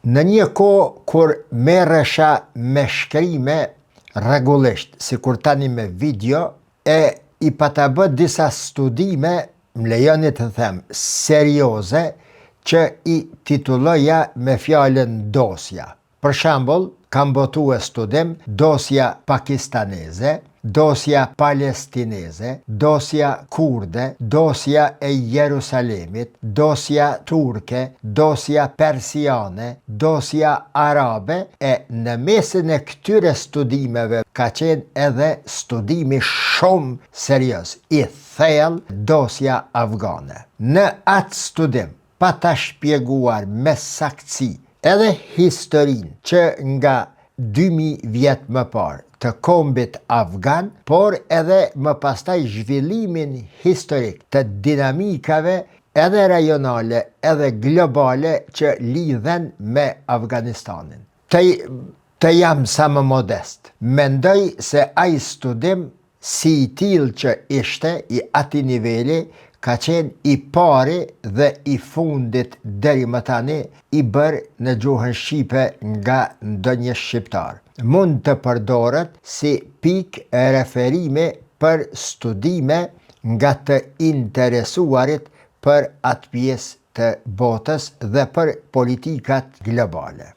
Në një kohë kur merresha me shkrime rregullisht, sikur tani me video, i pata bë disa studime, më lejoni të them, serioze, që i titulloja me fjalën dosja. Për shembull, kam botuar studim dosja pakistaneze, dosja palestineze, dosja kurde, dosja e Jerusalemit, dosja turke, dosja persiane, dosja arabe, në mesin e këtyre studimeve ka qenë edhe studimi shumë serioz, i thellë, dosja afgane. Në atë studim, pa ta shpjeguar me saktësi edhe historinë që nga 2000 vjet më parë të kombit afgan, por edhe më pastaj zhvillimin historik të dinamikave edhe rajonale edhe globale që lidhen me Afganistanin. Të jam sa më modest. Mendoj se ai studim si i tillë që ishte i ati niveli ka qenë i pari dhe i fundit deri më tani i bërë në gjuhën shqipe nga ndonjë shqiptar. Mund të përdoret si pikë e referime për studime nga të interesuarit për atë pjesë të botës dhe për politikat globale.